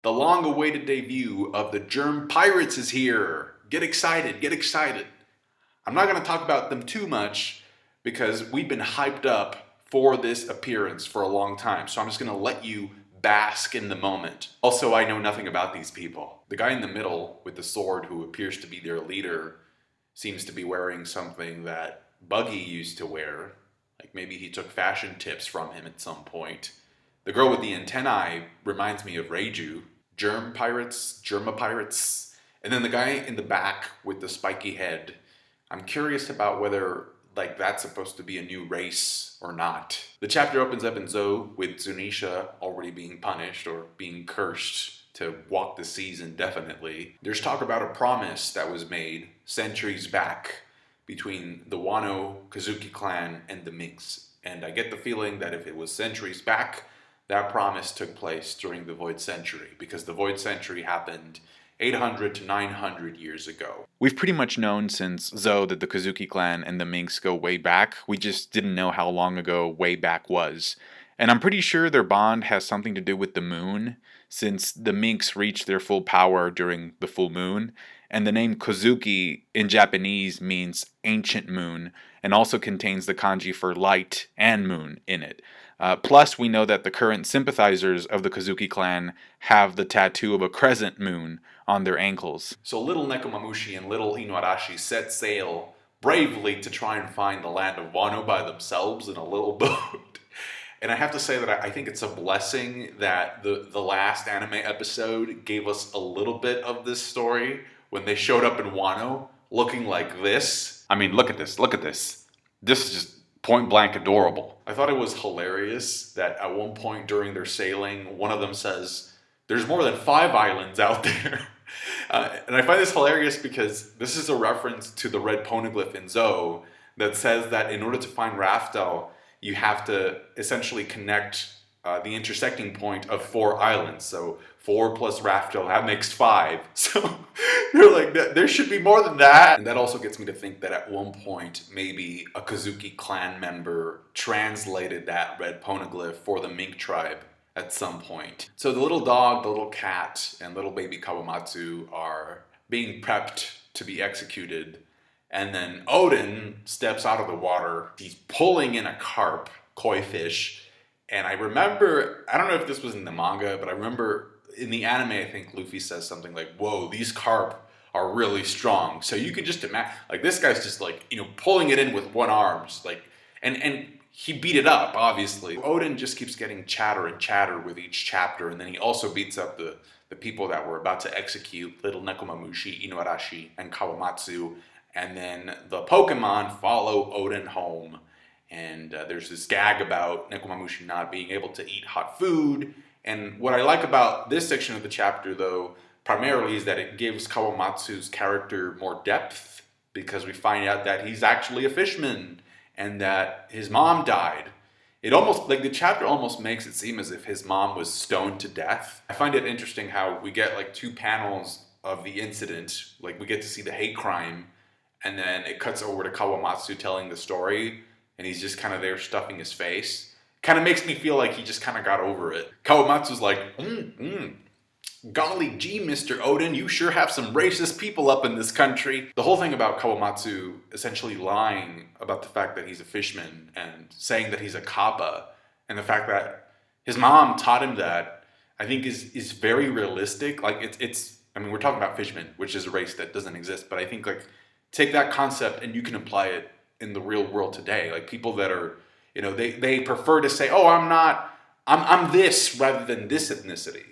The long-awaited debut of the Germ Pirates is here. Get excited, get excited. I'm not going to talk about them too much because we've been hyped up for this appearance for a long time. So I'm just going to let you bask in the moment. Also, I know nothing about these people. The guy in the middle with the sword who appears to be their leader seems to be wearing something that Buggy used to wear. Like maybe he took fashion tips from him at some point. The girl with the antennae reminds me of Reiju. Germa pirates. And then the guy in the back with the spiky head. I'm curious about whether that's supposed to be a new race or not. The chapter opens up in Zou with Zunisha already being punished or being cursed to walk the seas indefinitely. There's talk about a promise that was made centuries back between the Wano Kozuki clan and the Minks. And I get the feeling that if it was centuries back, that promise took place during the Void Century, because the Void Century happened 800 to 900 years ago. We've pretty much known since Zou that the Kozuki clan and the Minks go way back. We just didn't know how long ago way back was. And I'm pretty sure their bond has something to do with the moon, since the Minks reached their full power during the full moon. And the name Kozuki in Japanese means ancient moon, and also contains the kanji for light and moon in it. Plus, we know that the current sympathizers of the Kozuki clan have the tattoo of a crescent moon on their ankles. So little Nekomamushi and little Inuarashi set sail bravely to try and find the land of Wano by themselves in a little boat. And I have to say that I think it's a blessing that the last anime episode gave us a little bit of this story when they showed up in Wano looking like this. I mean, look at this, look at this. This is just point blank adorable. I thought it was hilarious that at one point during their sailing, one of them says, "There's more than 5 islands out there." And I find this hilarious because this is a reference to the red poneglyph in Zou that says that in order to find Raftel, you have to essentially connect the intersecting point of 4 islands. So 4 plus Raftel, that makes 5. So you're like, there should be more than that. And that also gets me to think that at one point, maybe a Kozuki clan member translated that red poneglyph for the Mink tribe at some point. So the little dog, the little cat, and little baby Kawamatsu are being prepped to be executed. And then Oden steps out of the water. He's pulling in a carp, koi fish. And I remember, I don't know if this was in the manga, but I remember in the anime, I think Luffy says something like, "Whoa, these carp are really strong." So you could just imagine, this guy's just pulling it in with one arm, just and he beat it up, obviously. Oden just keeps getting chatter and chatter with each chapter, and then he also beats up the people that were about to execute little Nekomamushi, Inuarashi, and Kawamatsu. And then the Pokemon follow Oden home. And there's this gag about Nekomamushi not being able to eat hot food. And what I like about this section of the chapter, though, primarily is that it gives Kawamatsu's character more depth, because we find out that he's actually a fisherman and that his mom died. It almost, the chapter almost makes it seem as if his mom was stoned to death. I find it interesting how we get 2 panels of the incident. We get to see the hate crime, and then it cuts over to Kawamatsu telling the story. And he's just kind of there stuffing his face. Kind of makes me feel like he just kind of got over it. Kawamatsu's like, golly gee, Mr. Oden, you sure have some racist people up in this country. The whole thing about Kawamatsu essentially lying about the fact that he's a fishman and saying that he's a kappa, and the fact that his mom taught him that, I think is very realistic. We're talking about fishmen, which is a race that doesn't exist, but I think take that concept and you can apply it in the real world today. People that are, they prefer to say, "Oh, I'm this," rather than this ethnicity,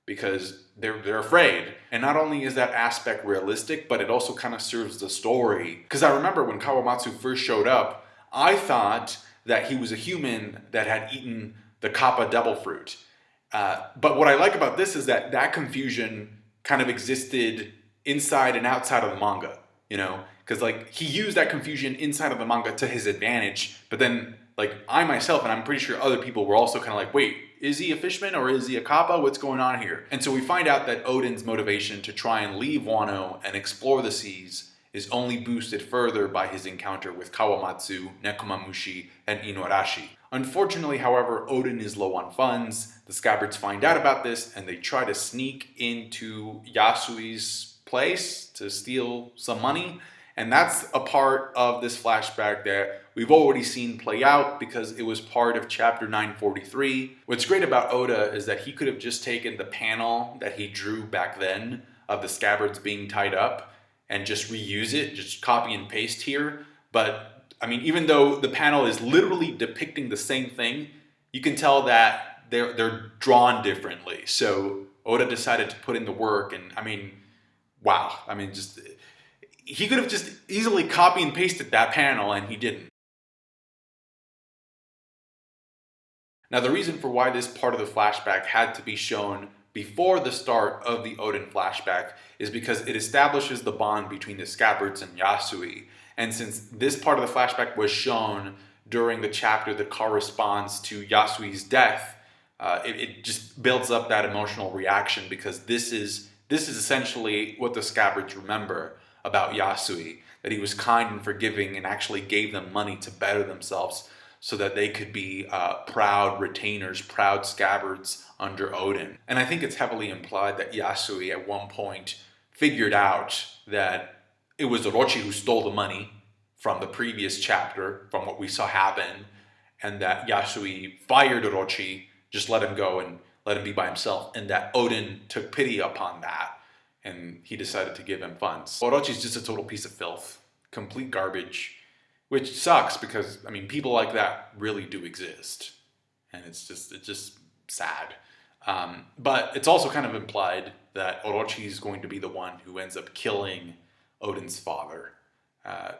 because they're afraid. And not only is that aspect realistic, but it also kind of serves the story. Because I remember when Kawamatsu first showed up, I thought that he was a human that had eaten the kappa devil fruit. But what I like about this is that confusion kind of existed inside and outside of the manga, Because he used that confusion inside of the manga to his advantage, but then I myself, and I'm pretty sure other people were also kind of wait, is he a fishman or is he a kappa? What's going on here? And so we find out that Oden's motivation to try and leave Wano and explore the seas is only boosted further by his encounter with Kawamatsu, Nekomamushi, and Inuarashi. Unfortunately, however, Oden is low on funds. The Scabbards find out about this and they try to sneak into Yasui's place to steal some money. And that's a part of this flashback that we've already seen play out because it was part of chapter 943. What's great about Oda is that he could have just taken the panel that he drew back then of the Scabbards being tied up and just reuse it, just copy and paste here. But I mean, even though the panel is literally depicting the same thing, you can tell that they're drawn differently. So Oda decided to put in the work, and I mean, wow. I mean, just he could have just easily copy and pasted that panel, and he didn't. Now, the reason for why this part of the flashback had to be shown before the start of the Oden flashback is because it establishes the bond between the Scabbards and Yasui. And since this part of the flashback was shown during the chapter that corresponds to Yasui's death, it just builds up that emotional reaction because this is essentially what the Scabbards remember about Yasui, that he was kind and forgiving and actually gave them money to better themselves so that they could be proud retainers, proud Scabbards under Oden. And I think it's heavily implied that Yasui at one point figured out that it was Orochi who stole the money from the previous chapter, from what we saw happen, and that Yasui fired Orochi, just let him go and let him be by himself, and that Oden took pity upon that, and he decided to give him funds. Orochi's just a total piece of filth, complete garbage, which sucks because, I mean, people like that really do exist, and it's just sad. But it's also kind of implied that Orochi is going to be the one who ends up killing Oden's father.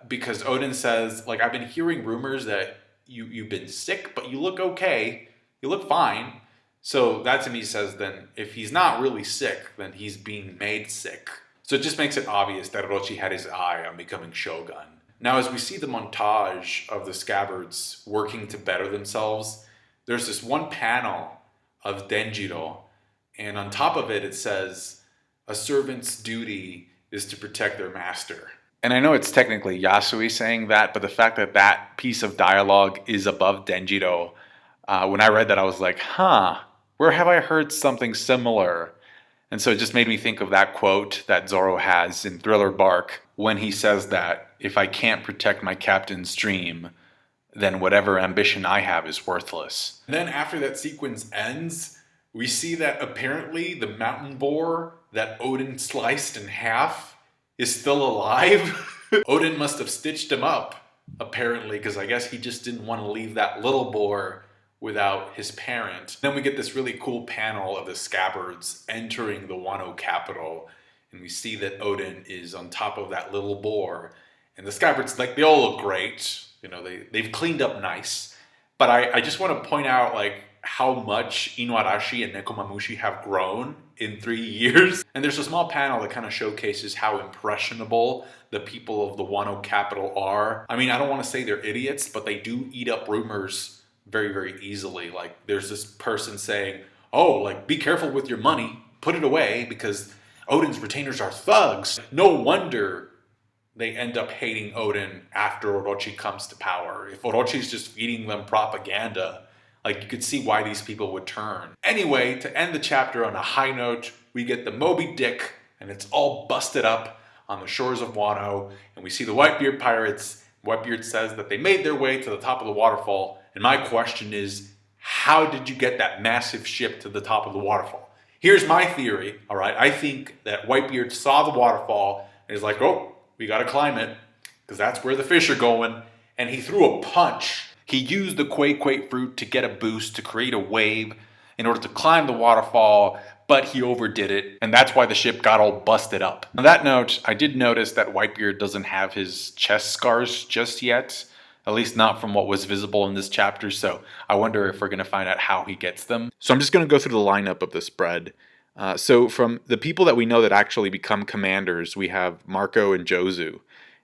Because Oden says, like, I've been hearing rumors that you've been sick, but you look okay. You look fine. So that to me says then if he's not really sick, then he's being made sick. So it just makes it obvious that Orochi had his eye on becoming Shogun. Now, as we see the montage of the Scabbards working to better themselves, there's this one panel of Denjiro, and on top of it, it says, a servant's duty is to protect their master. And I know it's technically Yasui saying that, but the fact that that piece of dialogue is above Denjiro, when I read that, I was like, where have I heard something similar? And so it just made me think of that quote that Zoro has in Thriller Bark when he says that, if I can't protect my captain's dream, then whatever ambition I have is worthless. And then after that sequence ends, we see that apparently the mountain boar that Oden sliced in half is still alive. Oden must have stitched him up, apparently, because I guess he just didn't want to leave that little boar without his parent. Then we get this really cool panel of the Scabbards entering the Wano capital, and we see that Oden is on top of that little boar. And the Scabbards, like, they all look great. You know, they've cleaned up nice. But I just want to point out, like, how much Inuarashi and Nekomamushi have grown in 3 years. And there's a small panel that kind of showcases how impressionable the people of the Wano capital are. I mean, I don't want to say they're idiots, but they do eat up rumors very, very easily. Like, there's this person saying, oh, like, be careful with your money, put it away, because Oden's retainers are thugs. No wonder they end up hating Oden after Orochi comes to power. If Orochi's just feeding them propaganda, like, you could see why these people would turn. Anyway, to end the chapter on a high note, we get the Moby Dick, and it's all busted up on the shores of Wano, and we see the Whitebeard pirates. Whitebeard says that they made their way to the top of the waterfall, and my question is, how did you get that massive ship to the top of the waterfall? Here's my theory, all right? I think that Whitebeard saw the waterfall, and he's like, oh, we gotta climb it, because that's where the fish are going, and he threw a punch. He used the Quay fruit to get a boost, to create a wave in order to climb the waterfall, but he overdid it, and that's why the ship got all busted up. On that note, I did notice that Whitebeard doesn't have his chest scars just yet, at least not from what was visible in this chapter, so I wonder if we're going to find out how he gets them. So I'm just going to go through the lineup of the spread. So from the people that we know that actually become commanders, we have Marco and Jozu.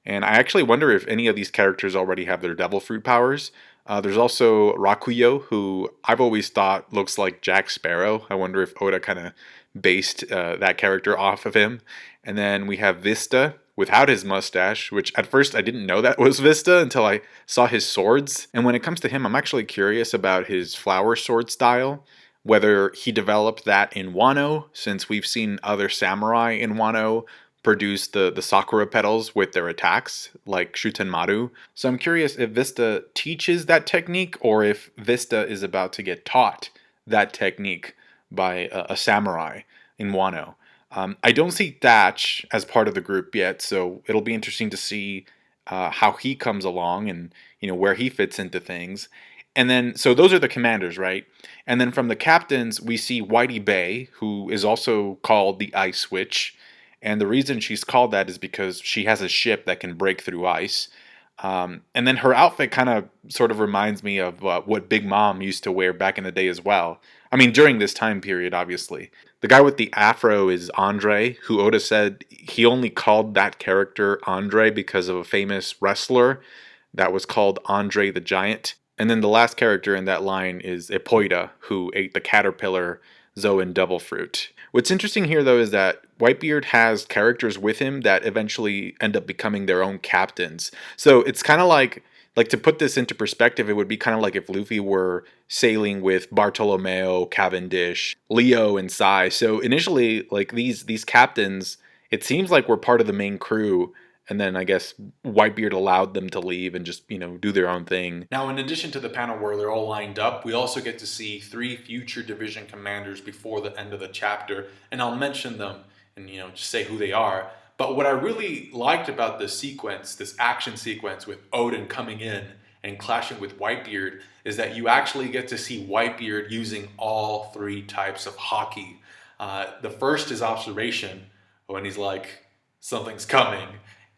And I actually wonder if any of these characters already have their devil fruit powers. There's also Rakuyo, who I've always thought looks like Jack Sparrow. I wonder if Oda kind of based that character off of him. And then we have Vista without his mustache, which at first I didn't know that was Vista until I saw his swords. And when it comes to him, I'm actually curious about his flower sword style, whether he developed that in Wano, since we've seen other samurai in Wano produce the Sakura petals with their attacks, like Shutenmaru. So I'm curious if Vista teaches that technique or if Vista is about to get taught that technique by a samurai in Wano. I don't see Thatch as part of the group yet, so it'll be interesting to see how he comes along and where he fits into things. And then, so those are the commanders, right? And then from the captains, we see Whitey Bay, who is also called the Ice Witch. And the reason she's called that is because she has a ship that can break through ice. And then her outfit kind of sort of reminds me of what Big Mom used to wear back in the day as well. I mean, during this time period, obviously. The guy with the afro is Andre, who Oda said he only called that character Andre because of a famous wrestler that was called Andre the Giant. And then the last character in that line is Epoida, who ate the caterpillar Zoan Double Fruit. What's interesting here, though, is that Whitebeard has characters with him that eventually end up becoming their own captains. So it's kind of like to put this into perspective, it would be kind of like if Luffy were sailing with Bartolomeo, Cavendish, Leo, and Sai. So initially, like these captains, it seems like we're part of the main crew, and then I guess Whitebeard allowed them to leave and just do their own thing. Now, in addition to the panel where they're all lined up, we also get to see 3 future division commanders before the end of the chapter, and I'll mention them and just say who they are. But what I really liked about this sequence, this action sequence with Oden coming in and clashing with Whitebeard, is that you actually get to see Whitebeard using all 3 types of haki. The first is observation, when he's like, something's coming.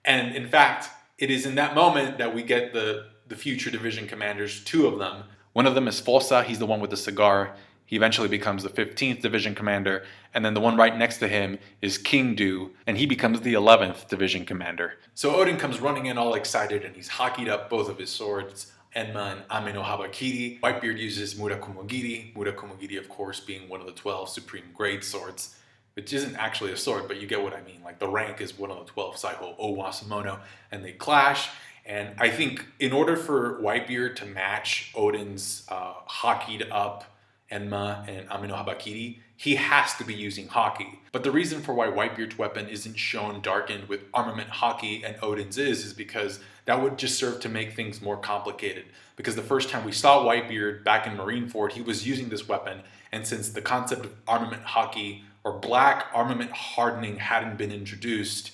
And in fact, it is in that moment that we get the future division commanders, 2 of them. One of them is Fossa, he's the one with the cigar. He eventually becomes the 15th division commander. And then the one right next to him is King Du, and he becomes the 11th division commander. So Oden comes running in all excited, and he's hakied up both of his swords, Enma and Ame no Habakiri. Whitebeard uses Murakumogiri. Murakumogiri, of course, being one of the 12 supreme grade swords, which isn't actually a sword, but you get what I mean. Like, the rank is one of the 12 Saiho Owasamono, and they clash. And I think in order for Whitebeard to match Oden's hakied up Enma and Ame no Habakiri, he has to be using haki. But the reason for why Whitebeard's weapon isn't shown darkened with armament haki and Oden's is because that would just serve to make things more complicated. Because the first time we saw Whitebeard back in Marineford, he was using this weapon, and since the concept of armament haki or black armament hardening hadn't been introduced,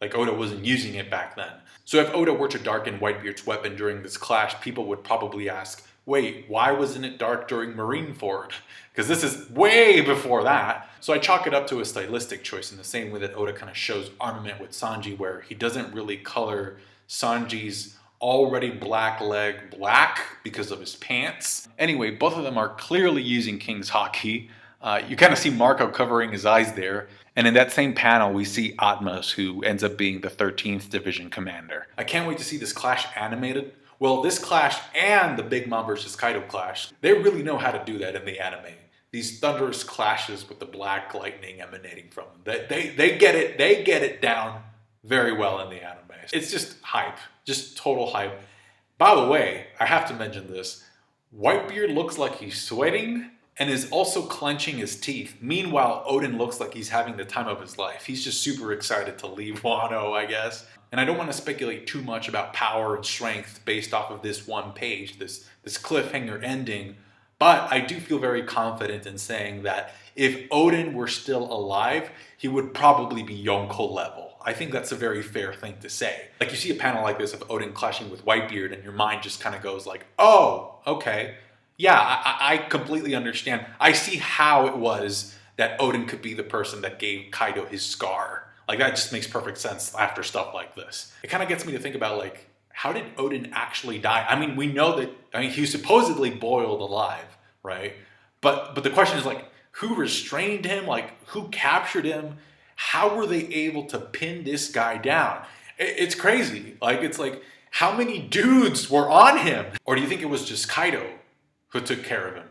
like Oda wasn't using it back then. So if Oda were to darken Whitebeard's weapon during this clash, people would probably ask, wait, why wasn't it dark during Marineford? Because this is way before that. So I chalk it up to a stylistic choice in the same way that Oda kind of shows armament with Sanji, where he doesn't really color Sanji's already black leg black because of his pants. Anyway, both of them are clearly using King's haki. You kind of see Marco covering his eyes there. And in that same panel, we see Atmos, who ends up being the 13th Division Commander. I can't wait to see this clash animated. Well, this clash and the Big Mom versus Kaido clash, they really know how to do that in the anime. These thunderous clashes with the black lightning emanating from them. They get it down very well in the anime. It's just hype, just total hype. By the way, I have to mention this. Whitebeard looks like he's sweating and is also clenching his teeth. Meanwhile, Oden looks like he's having the time of his life. He's just super excited to leave Wano, I guess. And I don't want to speculate too much about power and strength based off of this one page, this cliffhanger ending, but I do feel very confident in saying that if Oden were still alive, he would probably be Yonko level. I think that's a very fair thing to say. Like, you see a panel like this of Oden clashing with Whitebeard and your mind just kind of goes like, oh, okay. Yeah, I completely understand. I see how it was that Oden could be the person that gave Kaido his scar. Like, that just makes perfect sense after stuff like this. It kind of gets me to think about, like, how did Oden actually die? I mean, we know that, he was supposedly boiled alive, right? But the question is, like, who restrained him? Like, who captured him? How were they able to pin this guy down? It's crazy. Like, it's like, How many dudes were on him? Or do you think it was just Kaido who took care of him?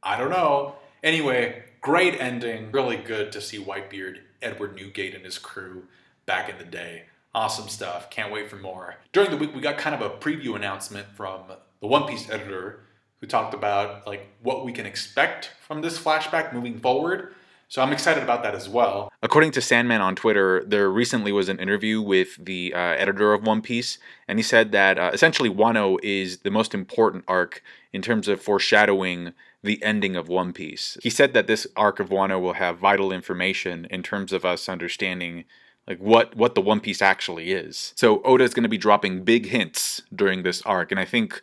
I don't know. Anyway, great ending. Really good to see Whitebeard, Edward Newgate, and his crew back in the day. Awesome stuff. Can't wait for more. During the week, we got kind of a preview announcement from the One Piece editor who talked about like what we can expect from this flashback moving forward. So I'm excited about that as well. According to Sandman on Twitter, there recently was an interview with the editor of One Piece, and he said that essentially Wano is the most important arc in terms of foreshadowing the ending of One Piece. He said that this arc of Wano will have vital information in terms of us understanding like what the One Piece actually is. So Oda's going to be dropping big hints during this arc, and I think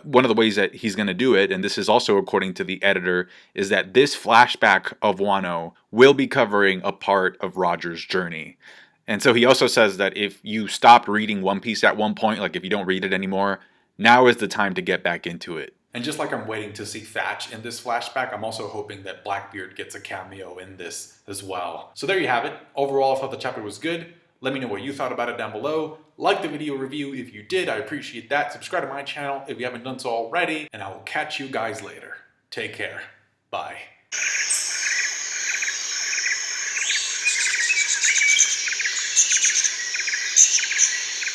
one of the ways that he's going to do it, and this is also according to the editor, is that this flashback of Wano will be covering a part of Roger's journey. And so he also says that if you stopped reading One Piece at one point, like if you don't read it anymore, now is the time to get back into it. And just like I'm waiting to see Thatch in this flashback, I'm also hoping that Blackbeard gets a cameo in this as well. So there you have it. Overall, I thought the chapter was good. Let me know what you thought about it down below. Like the video review if you did, I appreciate that. Subscribe to my channel if you haven't done so already, and I will catch you guys later. Take care. Bye.